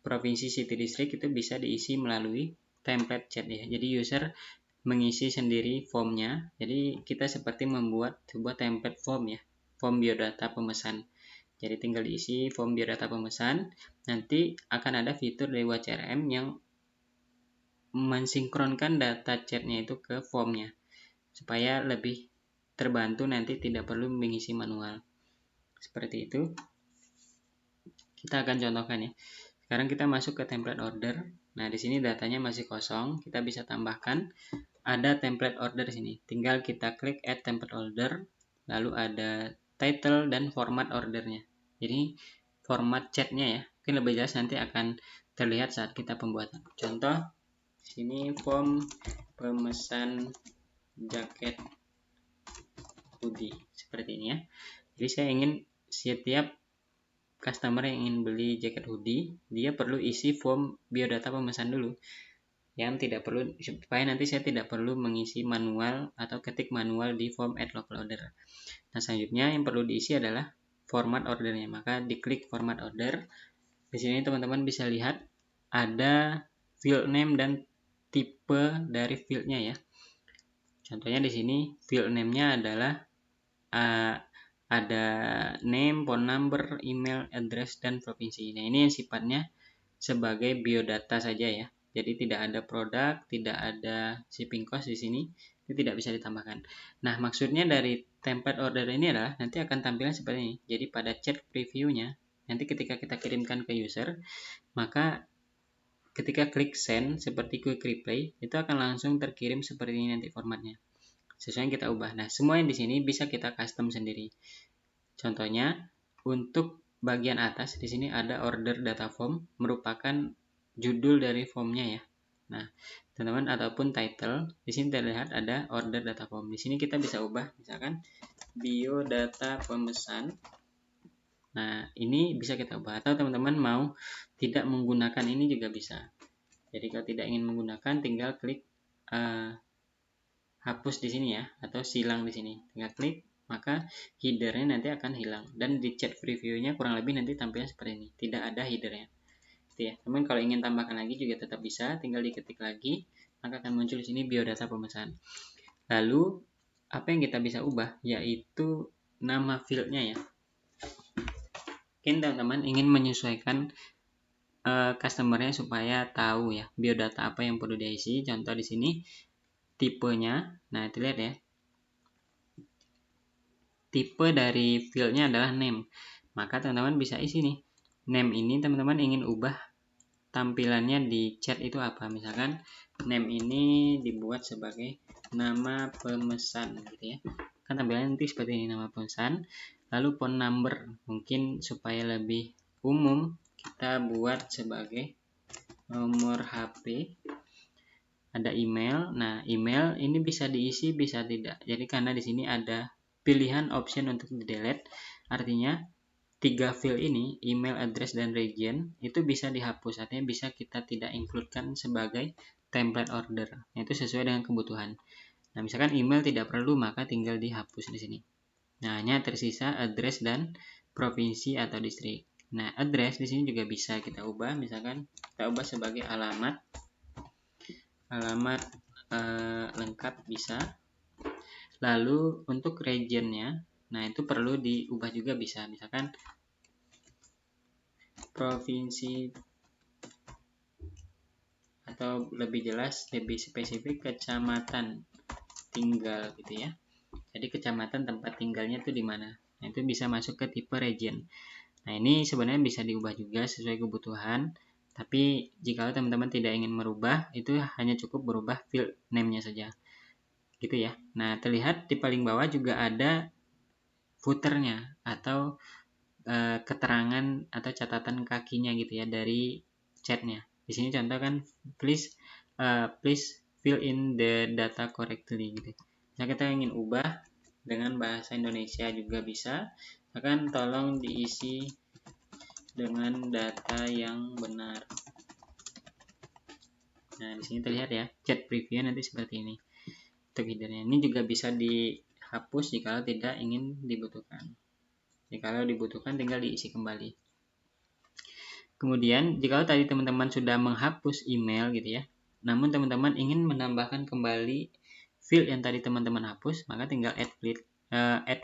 provinsi, city, district itu bisa diisi melalui template chat ya. Jadi user mengisi sendiri formnya. Jadi kita seperti membuat sebuah template form ya, form biodata pemesan. Jadi tinggal diisi form biodata pemesan. Nanti akan ada fitur dari WCRM yang mensinkronkan data chatnya itu ke formnya, supaya lebih terbantu nanti tidak perlu mengisi manual. Seperti itu. Kita akan contohkan ya. Sekarang kita masuk ke template order. Nah, di sini datanya masih kosong. Kita bisa tambahkan. Ada template order di sini. Tinggal kita klik add template order, lalu ada title dan format ordernya. Jadi format chatnya ya. Mungkin lebih jelas nanti akan terlihat saat kita pembuatan. Contoh, sini form pemesan jaket hoodie seperti ini ya. Jadi saya ingin setiap customer yang ingin beli jaket hoodie, dia perlu isi form biodata pemesan dulu, yang tidak perlu, supaya nanti saya tidak perlu mengisi manual atau ketik manual di form add local order. Nah, selanjutnya yang perlu diisi adalah format ordernya. Maka diklik format order. Di sini teman-teman bisa lihat ada field name dan tipe dari fieldnya ya. Contohnya di sini field name-nya adalah ada name, phone number, email, address, dan provinsi. Nah, ini yang sifatnya sebagai biodata saja ya. Jadi tidak ada produk, tidak ada shipping cost di sini, itu tidak bisa ditambahkan. Nah, maksudnya dari template order ini adalah nanti akan tampilan seperti ini. Jadi pada chat preview-nya, nanti ketika kita kirimkan ke user, maka ketika klik send seperti quick reply, itu akan langsung terkirim seperti ini nanti formatnya. Sesuai yang kita ubah. Nah, semua yang di sini bisa kita custom sendiri. Contohnya, untuk bagian atas di sini ada order data form, merupakan judul dari formnya ya. Nah, teman-teman, ataupun title, di sini terlihat ada order data form. Di sini kita bisa ubah, misalkan biodata pemesan. Nah, ini bisa kita ubah. Atau teman-teman mau tidak menggunakan ini juga bisa. Jadi kalau tidak ingin menggunakan, tinggal klik hapus di sini ya, atau silang di sini. Tinggal klik, maka headernya nanti akan hilang. Dan di chat previewnya kurang lebih nanti tampilnya seperti ini, tidak ada headernya. Ya, teman kalau ingin tambahkan lagi juga tetap bisa, tinggal diketik lagi, maka akan muncul di sini biodata pemesan. Lalu apa yang kita bisa ubah yaitu nama fieldnya ya. Mungkin teman-teman ingin menyesuaikan customernya supaya tahu ya biodata apa yang perlu diisi. Contoh di sini tipenya, nah itu lihat ya, tipe dari fieldnya adalah name, maka teman-teman bisa isi nih name ini. Teman-teman ingin ubah tampilannya di chat itu apa, misalkan name ini dibuat sebagai nama pemesan gitu ya, kan tampilannya nanti seperti ini, nama pemesan. Lalu phone number mungkin supaya lebih umum kita buat sebagai nomor HP. Ada email. Nah, email ini bisa diisi, bisa tidak. Jadi karena di sini ada pilihan option untuk di-delete, artinya 3 field ini, email, address, dan region, itu bisa dihapus. Artinya bisa kita tidak include-kan sebagai template order. Nah, itu sesuai dengan kebutuhan. Nah, misalkan email tidak perlu, maka tinggal dihapus di sini. Nah, hanya tersisa address dan provinsi atau distrik. Nah, address di sini juga bisa kita ubah. Misalkan kita ubah sebagai alamat lengkap bisa. Lalu untuk regionnya, nah itu perlu diubah juga bisa, misalkan provinsi, atau lebih jelas, lebih spesifik kecamatan tinggal gitu ya. Jadi kecamatan tempat tinggalnya itu di mana. Nah, itu bisa masuk ke tipe region. Nah, ini sebenarnya bisa diubah juga sesuai kebutuhan. Tapi jika teman-teman tidak ingin merubah, itu hanya cukup berubah field name-nya saja. Gitu ya. Nah, terlihat di paling bawah juga ada footernya atau keterangan atau catatan kakinya gitu ya dari chatnya. Di sini contoh kan please fill in the data correctly gitu. Nah, kita ingin ubah dengan bahasa Indonesia juga bisa. Akan tolong diisi dengan data yang benar. Nah, di sini terlihat ya, chat preview nanti seperti ini. Untuk headernya ini juga bisa dihapus jika tidak ingin dibutuhkan. Jika dibutuhkan tinggal diisi kembali. Kemudian, jika tadi teman-teman sudah menghapus email gitu ya, namun teman-teman ingin menambahkan kembali field yang tadi teman-teman hapus, maka tinggal add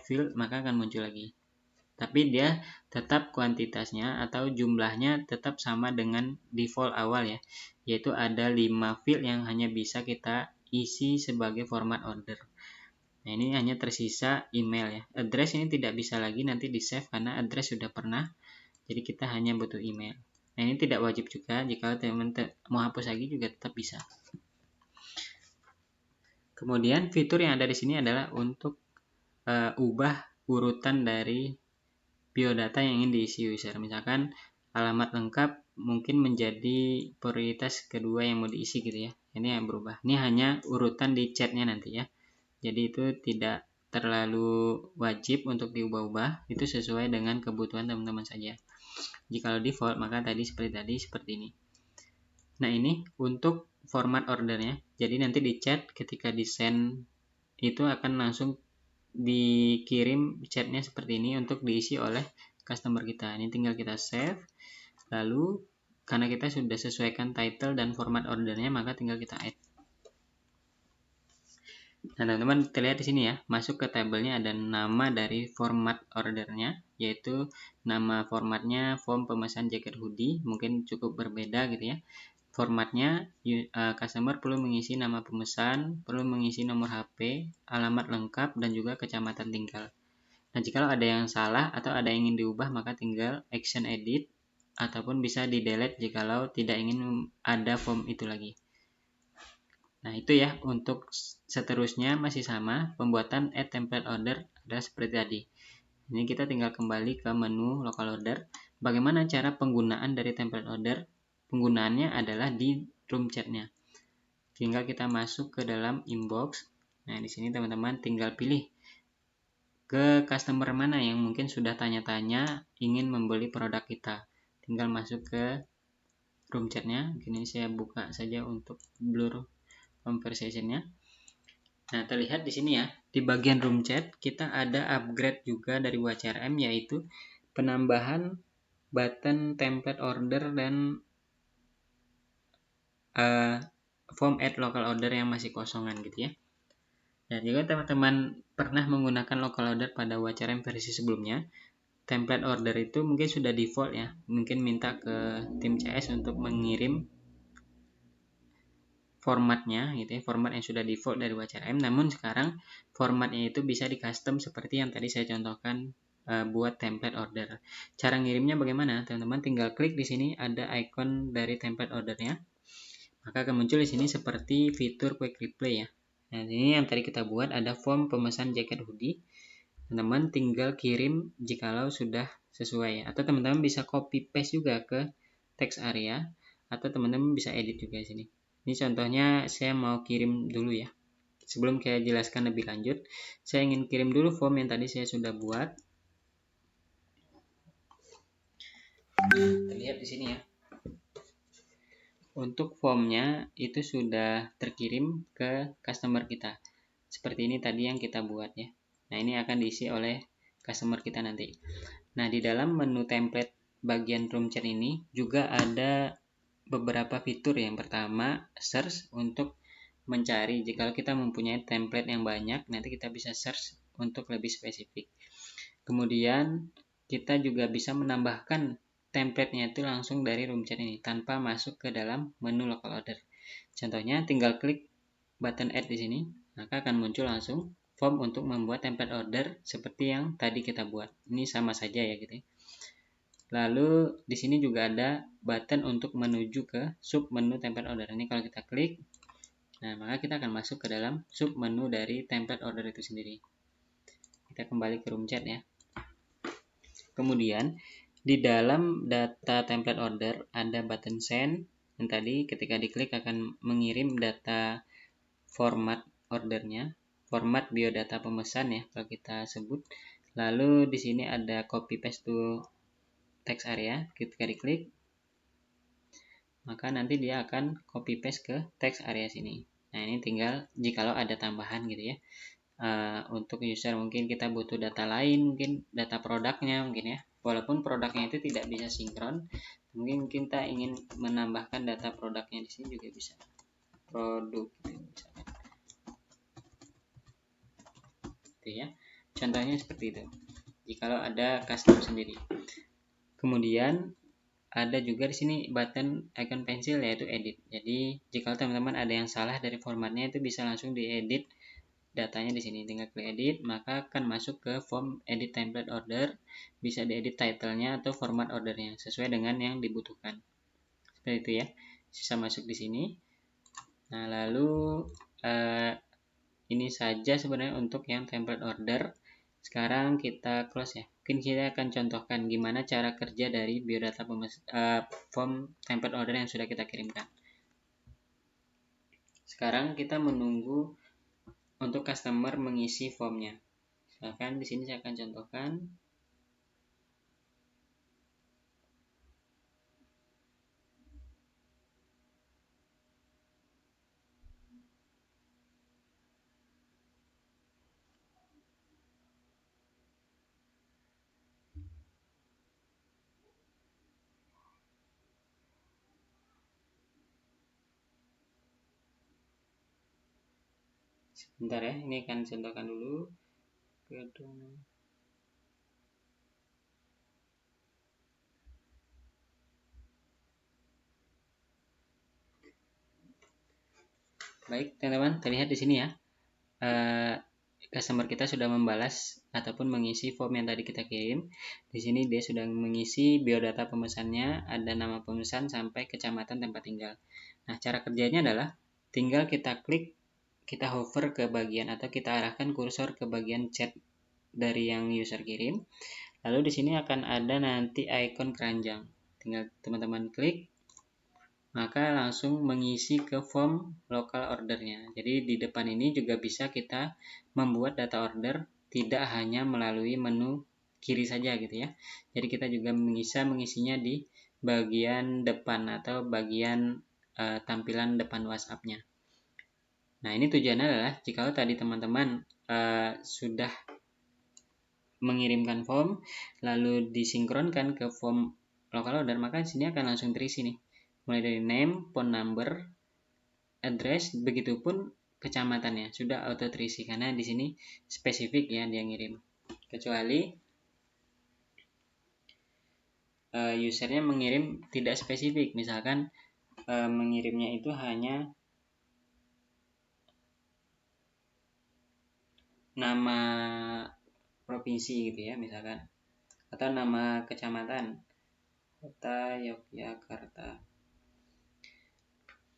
field, maka akan muncul lagi. Tapi dia tetap kuantitasnya atau jumlahnya tetap sama dengan default awal ya, yaitu ada 5 field yang hanya bisa kita isi sebagai format order. Nah, ini hanya tersisa email ya. Address ini tidak bisa lagi nanti di save karena address sudah pernah, jadi kita hanya butuh email. Nah, ini tidak wajib juga, jika teman-teman mau hapus lagi juga tetap bisa. Kemudian fitur yang ada di sini adalah untuk ubah urutan dari biodata yang ingin diisi user. Misalkan alamat lengkap mungkin menjadi prioritas kedua yang mau diisi gitu ya. Ini yang berubah. Ini hanya urutan di chatnya nanti ya. Jadi itu tidak terlalu wajib untuk diubah-ubah, itu sesuai dengan kebutuhan teman-teman saja. Jika default, maka tadi seperti ini. Nah, ini untuk format ordernya. Jadi nanti di chat ketika di send itu akan langsung dikirim chatnya seperti ini untuk diisi oleh customer kita. Ini tinggal kita save. Lalu karena kita sudah sesuaikan title dan format ordernya, maka tinggal kita add. Nah, teman-teman terlihat di sini ya, masuk ke tabelnya ada nama dari format ordernya, yaitu nama formatnya form pemesan jaket hoodie, mungkin cukup berbeda gitu ya. Formatnya, customer perlu mengisi nama pemesan, perlu mengisi nomor HP, alamat lengkap, dan juga kecamatan tinggal. Nah, jika ada yang salah atau ada yang ingin diubah, maka tinggal action edit, ataupun bisa di-delete jikalau tidak ingin ada form itu lagi. Nah, itu ya, untuk seterusnya masih sama, pembuatan add template order adalah seperti tadi. Ini kita tinggal kembali ke menu local order. Bagaimana cara penggunaan dari template order? Penggunaannya adalah di room chat-nya. Tinggal kita masuk ke dalam inbox. Nah, di sini teman-teman tinggal pilih ke customer mana yang mungkin sudah tanya-tanya ingin membeli produk kita. Tinggal masuk ke room chat-nya. Ini saya buka saja untuk blur conversation-nya. Nah, terlihat di sini ya, di bagian room chat kita ada upgrade juga dari WCRM, yaitu penambahan button template order dan form add local order yang masih kosongan gitu ya. Dan jika teman-teman pernah menggunakan local order pada WCRM versi sebelumnya, template order itu mungkin sudah default ya, mungkin minta ke tim CS untuk mengirim formatnya gitu ya, format yang sudah default dari WCRM. Namun sekarang formatnya itu bisa di custom seperti yang tadi saya contohkan buat template order. Cara ngirimnya bagaimana? Teman-teman tinggal klik di sini ada icon dari template ordernya. Maka akan muncul di sini seperti fitur quick reply ya. Nah, ini yang tadi kita buat ada form pemesan jaket hoodie. Teman-teman tinggal kirim jikalau sudah sesuai ya. Atau teman-teman bisa copy paste juga ke text area, atau teman-teman bisa edit juga di sini. Ini contohnya saya mau kirim dulu ya. Sebelum saya jelaskan lebih lanjut, saya ingin kirim dulu form yang tadi saya sudah buat. Terlihat di sini ya. Untuk formnya itu sudah terkirim ke customer kita. Seperti ini tadi yang kita buat ya. Nah, ini akan diisi oleh customer kita nanti. Nah, di dalam menu template bagian room chat ini juga ada beberapa fitur. Yang pertama, search untuk mencari. Jika kita mempunyai template yang banyak, nanti kita bisa search untuk lebih spesifik. Kemudian kita juga bisa menambahkan template-nya itu langsung dari room chat ini tanpa masuk ke dalam menu local order. Contohnya tinggal klik button add di sini, maka akan muncul langsung form untuk membuat template order seperti yang tadi kita buat. Ini sama saja ya gitu ya. Lalu di sini juga ada button untuk menuju ke sub menu template order. Ini kalau kita klik, nah maka kita akan masuk ke dalam sub menu dari template order itu sendiri. Kita kembali ke room chat ya. Kemudian di dalam data template order ada button send yang tadi ketika diklik akan mengirim data format ordernya, format biodata pemesan ya kalau kita sebut. Lalu di sini ada copy paste to text area, ketika diklik maka nanti dia akan copy paste ke text area sini. Nah, ini tinggal jikalau ada tambahan gitu ya. Untuk user mungkin kita butuh data lain, mungkin data produknya mungkin ya. Walaupun produknya itu tidak bisa sinkron, mungkin kita ingin menambahkan data produknya di sini juga bisa. Produk misalkan. Gitu ya. Contohnya seperti itu. Jikalau ada custom sendiri. Kemudian ada juga di sini button icon pensil yaitu edit. Jadi jika teman-teman ada yang salah dari formatnya itu bisa langsung diedit datanya di sini. Tinggal klik edit, maka akan masuk ke form edit template order. Bisa diedit title-nya atau format ordernya sesuai dengan yang dibutuhkan. Seperti itu ya. Bisa masuk di sini. Nah, lalu ini saja sebenarnya untuk yang template order. Sekarang kita close ya. Mungkin kita akan contohkan gimana cara kerja dari biodata form template order yang sudah kita kirimkan. Sekarang kita menunggu untuk customer mengisi formnya. Misalkan di sini saya akan contohkan. Sebentar ya, ini akan contohkan dulu. Baik, teman-teman, terlihat di sini ya. Customer kita sudah membalas ataupun mengisi form yang tadi kita kirim. Di sini dia sudah mengisi biodata pemesannya, ada nama pemesan sampai kecamatan tempat tinggal. Nah, cara kerjanya adalah tinggal kita klik, kita hover ke bagian atau kita arahkan kursor ke bagian chat dari yang user kirim. Lalu di sini akan ada nanti ikon keranjang. Tinggal teman-teman klik, maka langsung mengisi ke form local ordernya. Jadi di depan ini juga bisa kita membuat data order tidak hanya melalui menu kiri saja gitu ya. Jadi kita juga bisa mengisinya di bagian depan atau bagian tampilan depan WhatsApp-nya. Nah, ini tujuannya adalah jika tadi teman-teman sudah mengirimkan form lalu disinkronkan ke form local order, maka di sini akan langsung terisi nih. Mulai dari name, phone number, address, begitupun kecamatannya sudah auto terisi karena di sini spesifik ya dia ngirim. Kecuali usernya mengirim tidak spesifik, misalkan mengirimnya itu hanya nama provinsi gitu ya misalkan, atau nama kecamatan, Kota Yogyakarta.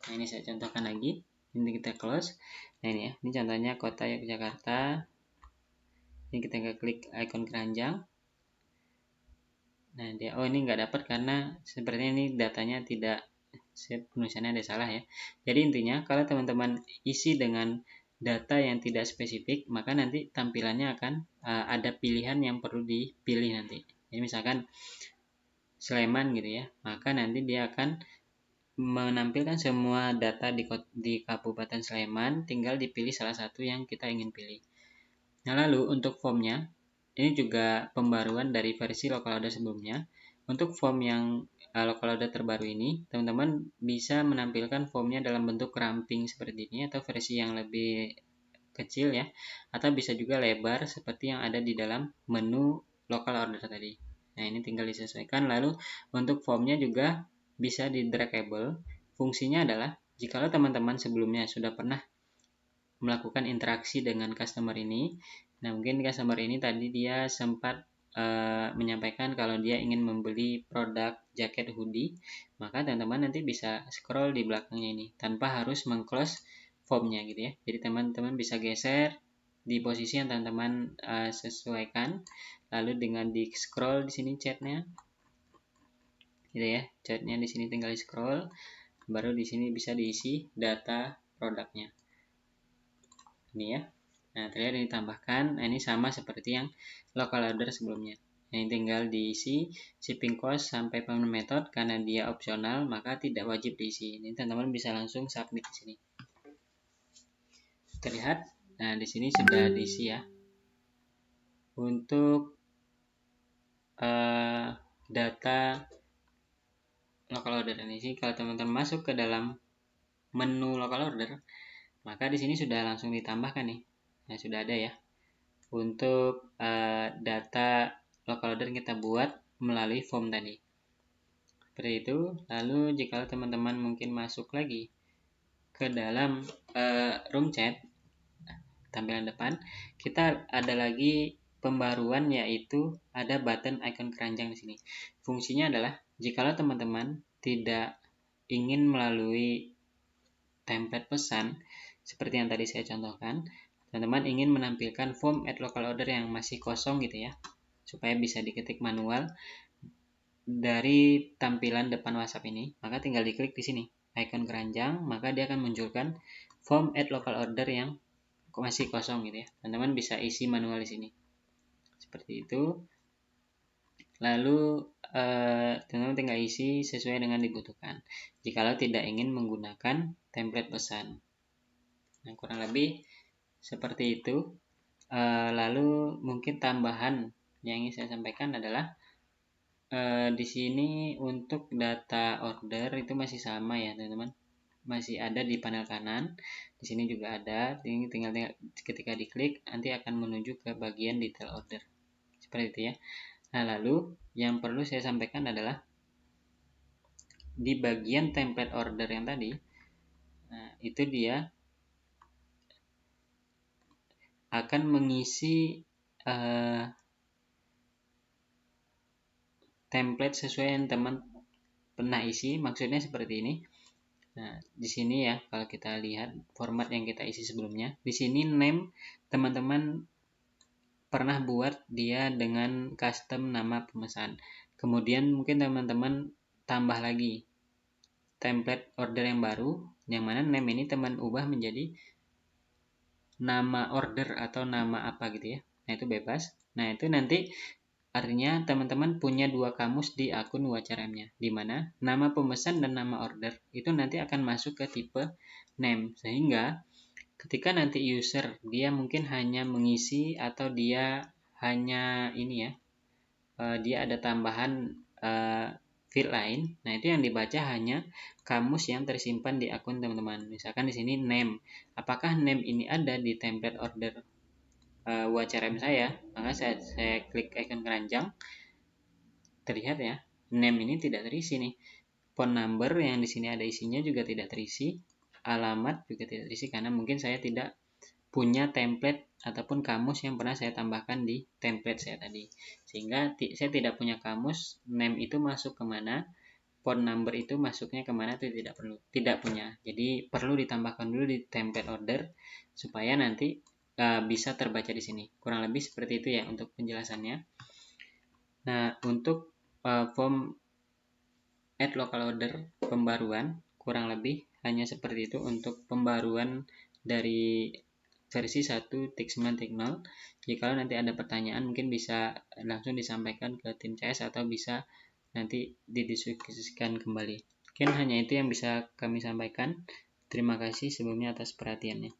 Nah, ini saya contohkan lagi. Ini kita close. Nah, ini ya. Ini contohnya Kota Yogyakarta. Ini kita klik ikon keranjang. Nah, dia ini nggak dapat karena sepertinya ini datanya tidak, penulisannya ada salah ya. Jadi intinya kalau teman-teman isi dengan data yang tidak spesifik, maka nanti tampilannya akan ada pilihan yang perlu dipilih nanti. Jadi misalkan Sleman gitu ya, maka nanti dia akan menampilkan semua data di Kabupaten Sleman, tinggal dipilih salah satu yang kita ingin pilih. Nah, lalu untuk formnya, ini juga pembaruan dari versi local order sebelumnya. Untuk form yang local order terbaru ini, teman-teman bisa menampilkan formnya dalam bentuk ramping seperti ini atau versi yang lebih kecil ya, atau bisa juga lebar seperti yang ada di dalam menu local order tadi. Nah, ini tinggal disesuaikan. Lalu untuk formnya juga bisa di draggable. Fungsinya adalah jika teman-teman sebelumnya sudah pernah melakukan interaksi dengan customer ini, nah mungkin customer ini tadi dia sempat menyampaikan kalau dia ingin membeli produk jaket hoodie, maka teman-teman nanti bisa scroll di belakangnya ini tanpa harus meng-close formnya gitu ya. Jadi teman-teman bisa geser di posisi yang teman-teman sesuaikan, lalu dengan di scroll di sini chatnya gitu ya, chatnya di sini tinggal di scroll, baru di sini bisa diisi data produknya ini ya. Nah, terlihat ditambahkan. Nah, ini sama seperti yang local order sebelumnya. Nah, ini tinggal diisi shipping cost sampai payment method, karena dia opsional maka tidak wajib diisi. Ini teman-teman bisa langsung submit di sini. Terlihat. Nah, di sini sudah diisi ya. Untuk data local order ini sih, kalau teman-teman masuk ke dalam menu local order, maka di sini sudah langsung ditambahkan nih. Nah, sudah ada ya. Untuk data local order kita buat melalui form tadi. Seperti itu. Lalu jika teman-teman mungkin masuk lagi ke dalam room chat, tampilan depan, kita ada lagi pembaruan, yaitu ada button icon keranjang di sini. Fungsinya adalah jika teman-teman tidak ingin melalui template pesan seperti yang tadi saya contohkan, teman-teman ingin menampilkan form at local order yang masih kosong gitu ya, supaya bisa diketik manual dari tampilan depan WhatsApp ini, maka tinggal diklik di sini icon keranjang, maka dia akan munculkan form at local order yang masih kosong gitu ya. Teman-teman bisa isi manual di sini. seperti itu. Lalu teman-teman tinggal isi sesuai dengan dibutuhkan. Jikalau tidak ingin menggunakan template pesan. Nah, kurang lebih seperti itu. Lalu mungkin tambahan yang ingin saya sampaikan adalah di sini untuk data order itu masih sama ya teman-teman, masih ada di panel kanan. Di sini juga ada, tinggal ketika diklik nanti akan menuju ke bagian detail order seperti itu ya. Nah, lalu yang perlu saya sampaikan adalah di bagian template order yang tadi, nah itu dia akan mengisi template sesuai yang teman pernah isi. Maksudnya seperti ini. Nah, di sini ya, kalau kita lihat format yang kita isi sebelumnya, di sini name teman-teman pernah buat dia dengan custom nama pemesan. Kemudian mungkin teman-teman tambah lagi template order yang baru, yang mana name ini teman ubah menjadi nama order atau nama apa gitu ya. Nah, itu bebas. Nah, itu nanti artinya teman-teman punya dua kamus di akun WaCRM-nya, di mana nama pemesan dan nama order itu nanti akan masuk ke tipe name, sehingga ketika nanti user dia mungkin hanya mengisi atau dia hanya ini ya, dia ada tambahan field lain. Nah, itu yang dibaca hanya kamus yang tersimpan di akun teman-teman. Misalkan di sini name. Apakah name ini ada di template order WaCRM saya? Maka saya klik icon keranjang. Terlihat ya, name ini tidak terisi nih. Phone number yang di sini ada isinya juga tidak terisi. Alamat juga tidak terisi karena mungkin saya tidak punya template ataupun kamus yang pernah saya tambahkan di template saya tadi, sehingga saya tidak punya kamus name itu masuk kemana, phone number itu masuknya kemana, itu tidak punya. Jadi perlu ditambahkan dulu di template order supaya nanti bisa terbaca di sini. Kurang lebih seperti itu ya untuk penjelasannya. Nah, untuk form add local order pembaruan kurang lebih hanya seperti itu untuk pembaruan dari versi 1.9.0. Jika nanti ada pertanyaan mungkin bisa langsung disampaikan ke tim CS atau bisa nanti didiskusikan kembali. Mungkin hanya itu yang bisa kami sampaikan. Terima kasih sebelumnya atas perhatiannya.